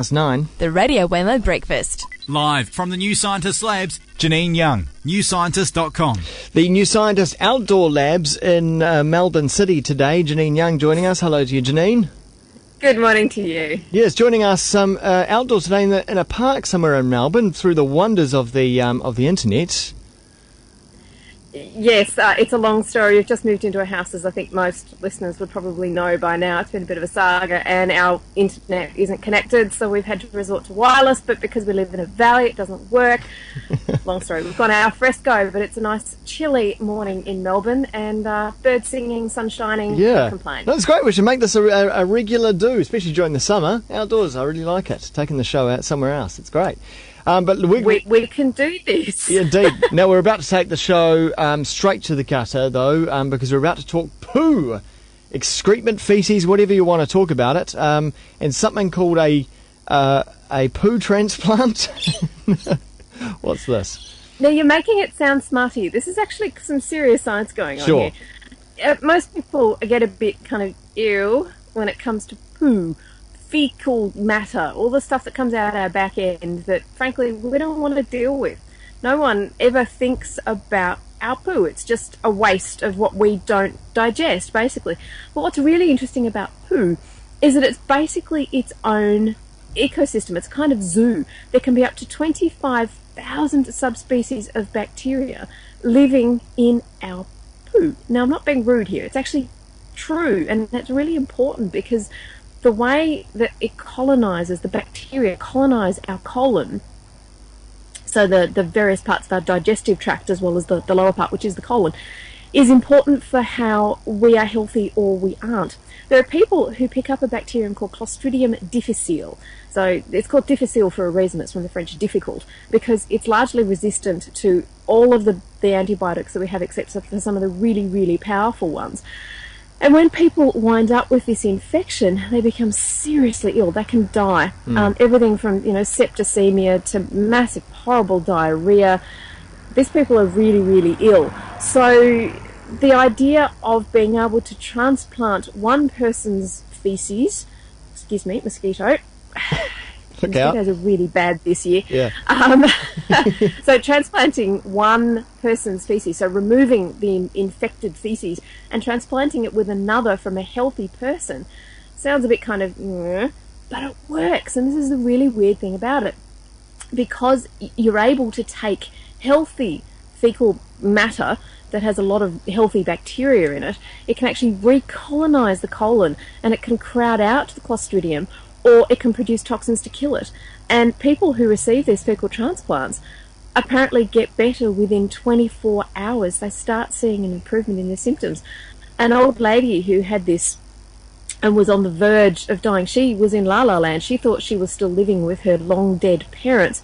It's 9. The Radio Wammo Breakfast. Live from the New Scientist Labs, Janine Young, newscientist.com. The New Scientist Outdoor Labs in Melbourne City today. Janine Young joining us. Hello to you, Janine. Good morning to you. Yes, joining us outdoors today in a park somewhere in Melbourne through the wonders of the internet. Yes, it's a long story. We've just moved into a house, as I think most listeners would probably know by now. It's been a bit of a saga, and our internet isn't connected, so we've had to resort to wireless, but because we live in a valley, it doesn't work. Long story. We've got our fresco, but it's a nice chilly morning in Melbourne, and birds singing, sun shining, Yeah, no complaint. That's great. We should make this a regular do, especially during the summer. Outdoors, I really like it. Taking the show out somewhere else, it's great. But we can do this. Yeah, indeed. Now, we're about to take the show straight to the gutter, though, because we're about to talk poo, excrement, feces, whatever you want to talk about it, and something called a poo transplant. What's this? Now, you're making it sound smarty. This is actually some serious science going on here. Most people get a bit kind of ew when it comes to poo. Fecal matter, all the stuff that comes out our back end that, frankly, we don't want to deal with. No one ever thinks about our poo. It's just a waste of what we don't digest, basically. But what's really interesting about poo is that it's basically its own ecosystem. It's kind of zoo. There can be up to 25,000 subspecies of bacteria living in our poo. Now, I'm not being rude here. It's actually true, and that's really important because the way that it colonises, the bacteria colonise our colon, so the various parts of our digestive tract as well as the lower part, which is the colon, is important for how we are healthy or we aren't. There are people who pick up a bacterium called Clostridium difficile. So it's called difficile for a reason. It's from the French difficult, because it's largely resistant to all of the antibiotics that we have except for some of the really, really powerful ones. And when people wind up with this infection, they become seriously ill. They can die. Everything from, septicemia to massive, horrible diarrhea. These people are really, really ill. So the idea of being able to transplant one person's feces, excuse me, mosquito. Mosquitoes are really bad this year. Yeah. So transplanting one person's feces, so removing the infected feces and transplanting it with another from a healthy person, sounds a bit kind of, but it works. And this is the really weird thing about it. Because you're able to take healthy fecal matter that has a lot of healthy bacteria in it, it can actually recolonize the colon, and it can crowd out the Clostridium, or it can produce toxins to kill it. And people who receive these fecal transplants apparently get better within 24 hours. They start seeing an improvement in their symptoms. An old lady who had this and was on the verge of dying, she was in La La Land. She thought she was still living with her long dead parents.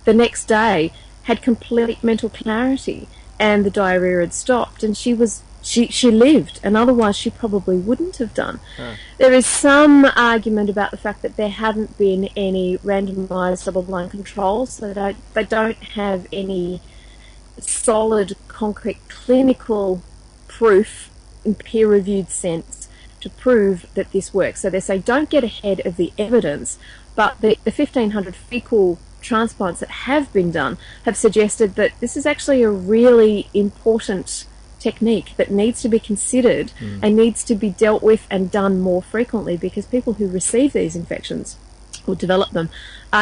The next day had complete mental clarity, and the diarrhea had stopped, and she lived, and otherwise she probably wouldn't have done. There is some argument about the fact that there haven't been any randomised double-blind controls, so they don't have any solid, concrete, clinical proof in peer-reviewed sense to prove that this works. So they say don't get ahead of the evidence, but the 1,500 fecal transplants that have been done have suggested that this is actually a really important technique that needs to be considered and needs to be dealt with and done more frequently, because people who receive these infections or develop them,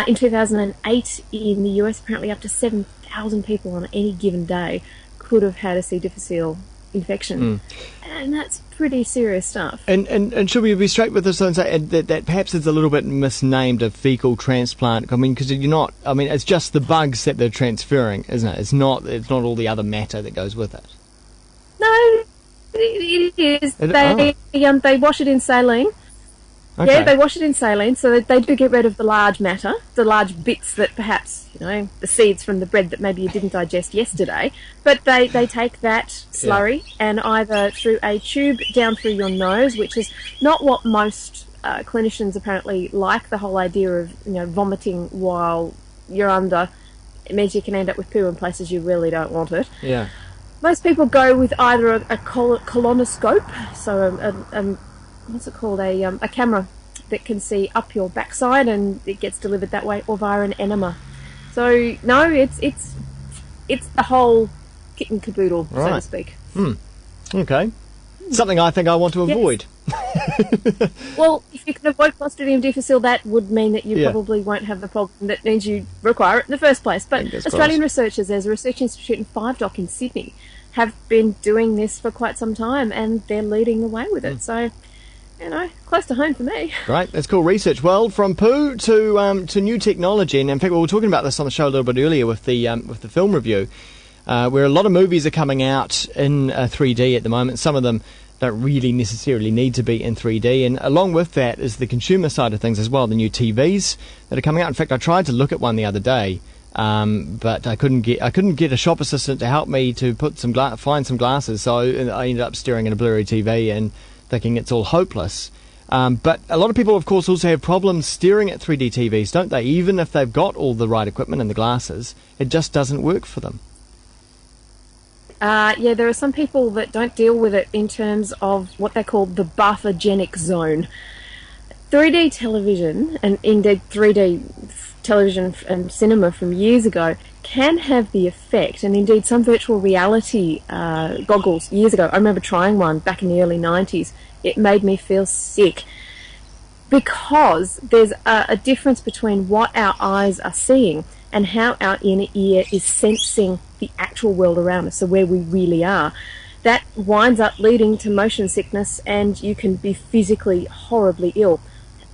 in 2008 in the US, apparently up to 7,000 people on any given day could have had a C. difficile infection, and that's pretty serious stuff. And should we be straight with this and say that perhaps it's a little bit misnamed a fecal transplant? I mean, because it's just the bugs that they're transferring, isn't it? It's not all the other matter that goes with it. No, it is. They wash it in saline. Okay. Yeah, they wash it in saline, so they do get rid of the large matter, the large bits that perhaps, the seeds from the bread that maybe you didn't digest yesterday. But they take that slurry and either through a tube down through your nose, which is not what most clinicians apparently like, the whole idea of vomiting while you're under. It means you can end up with poo in places you really don't want it. Yeah. Most people go with either a colonoscope, so what's it called, a camera that can see up your backside, and it gets delivered that way, or via an enema. So no, it's the whole kit and caboodle, so to speak. Okay. Something I think I want to avoid. Well, if you can avoid Clostridium difficile, that would mean that you probably won't have the problem that means you require it in the first place. But Australian researchers, there's a research institute in Five Dock in Sydney, have been doing this for quite some time, and they're leading the way with it. So, close to home for me. Great, that's cool research. Well, from poo to new technology, and in fact we were talking about this on the show a little bit earlier with the film review, where a lot of movies are coming out in 3D at the moment. Some of them don't really necessarily need to be in 3D, and along with that is the consumer side of things as well, the new TVs that are coming out. In fact, I tried to look at one the other day, but I couldn't get a shop assistant to help me to find some glasses, so I ended up staring at a blurry TV and thinking it's all hopeless. But a lot of people, of course, also have problems staring at 3D TVs, don't they? Even if they've got all the right equipment and the glasses, it just doesn't work for them. There are some people that don't deal with it in terms of what they call the buffogenic zone. 3D television, and indeed 3D television and cinema from years ago, can have the effect, and indeed some virtual reality goggles years ago, I remember trying one back in the early 90s, it made me feel sick. Because there's a difference between what our eyes are seeing and how our inner ear is sensing the actual world around us, so where we really are. That winds up leading to motion sickness, and you can be physically horribly ill.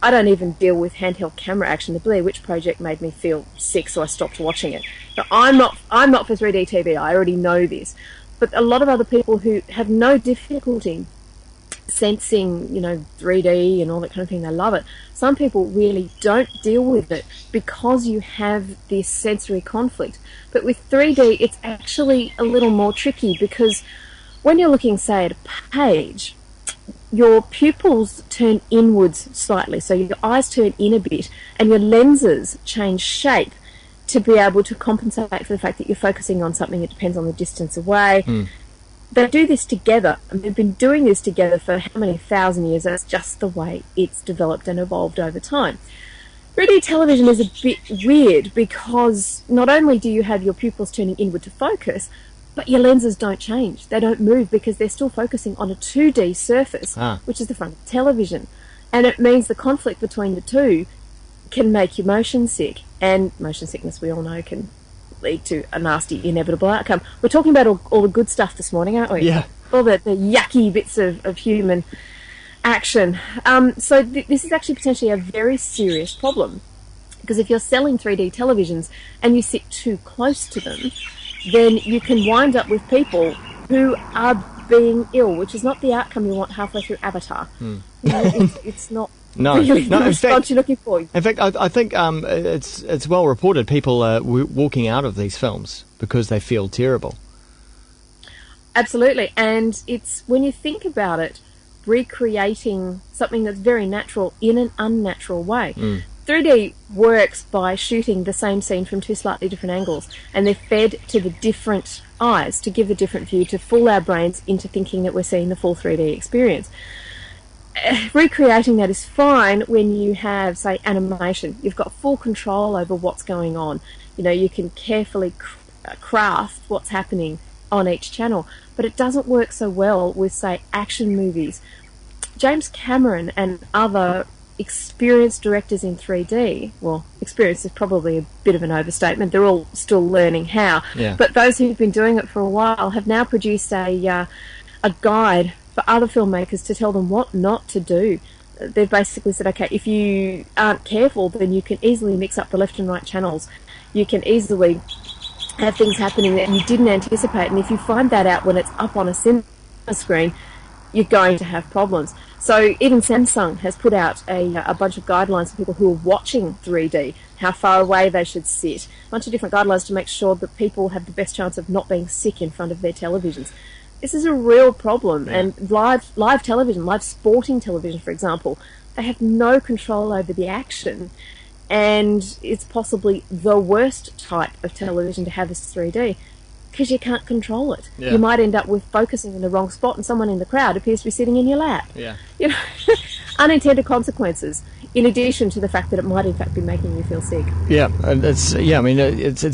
I don't even deal with handheld camera action. The Blair Witch Project made me feel sick, so I stopped watching it. So I'm not for 3D TV, I already know this. But a lot of other people who have no difficulty sensing, 3D and all that kind of thing, they love it. Some people really don't deal with it because you have this sensory conflict. But with 3D, it's actually a little more tricky, because when you're looking, say, at a page, your pupils turn inwards slightly, so your eyes turn in a bit, and your lenses change shape to be able to compensate for the fact that you're focusing on something that depends on the distance away. They do this together, and they've been doing this together for how many thousand years? That's just the way it's developed and evolved over time. 3D television is a bit weird, because not only do you have your pupils turning inward to focus, but your lenses don't change. They don't move, because they're still focusing on a 2D surface, which is the front of the television. And it means the conflict between the two can make you motion sick. And motion sickness, we all know, can lead to a nasty, inevitable outcome. We're talking about all the good stuff this morning, aren't we? Yeah. All the yucky bits of human action. So this is actually potentially a very serious problem, because if you're selling 3D televisions and you sit too close to them, then you can wind up with people who are being ill, which is not the outcome you want halfway through Avatar. It's not really the response you're looking for. In fact, I think it's well reported people are walking out of these films because they feel terrible. Absolutely, and it's, when you think about it, recreating something that's very natural in an unnatural way. 3D works by shooting the same scene from two slightly different angles, and they're fed to the different eyes to give the different view, to fool our brains into thinking that we're seeing the full 3D experience. Recreating that is fine when you have, say, animation. You've got full control over what's going on. You can carefully craft what's happening on each channel, but it doesn't work so well with, say, action movies. James Cameron and other experienced directors in 3D, well, experience is probably a bit of an overstatement, they're all still learning how, but those who've been doing it for a while have now produced a guide for other filmmakers to tell them what not to do. They've basically said, okay, if you aren't careful, then you can easily mix up the left and right channels. You can easily have things happening that you didn't anticipate, and if you find that out when it's up on a cinema screen, you're going to have problems. So even Samsung has put out a bunch of guidelines for people who are watching 3D, how far away they should sit, a bunch of different guidelines to make sure that people have the best chance of not being sick in front of their televisions. This is a real problem, and live television, live sporting television, for example, they have no control over the action, and it's possibly the worst type of television to have is 3D, because you can't control it. You might end up with focusing in the wrong spot, and someone in the crowd appears to be sitting in your lap. Unintended consequences. in addition to the fact that it might in fact be making you feel sick. Yeah, and it's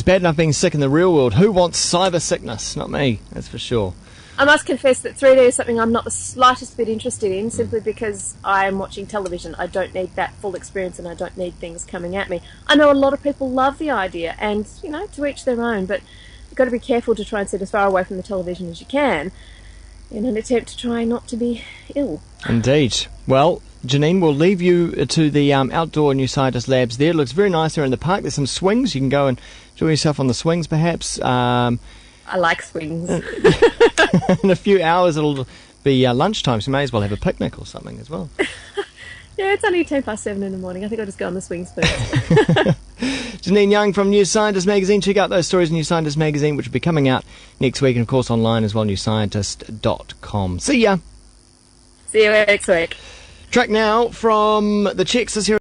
bad enough being sick in the real world. Who wants cyber sickness? Not me, that's for sure. I must confess that 3D is something I'm not the slightest bit interested in, simply because I'm watching television. I don't need that full experience, and I don't need things coming at me. I know a lot of people love the idea, and, to each their own, but you've got to be careful to try and sit as far away from the television as you can in an attempt to try not to be ill. Indeed. Well, Janine, we'll leave you to the outdoor New Scientist Labs there. It looks very nice there in the park. There's some swings. You can go and enjoy yourself on the swings, perhaps. I like swings. In a few hours it'll be lunchtime, so you may as well have a picnic or something as well. Yeah, it's only 7:10 in the morning. I think I'll just go on the swings first. Janine Young from New Scientist Magazine. Check out those stories in New Scientist Magazine, which will be coming out next week, and of course online as well, newscientist.com. See ya! See you next week. Track now from the Chicks is here.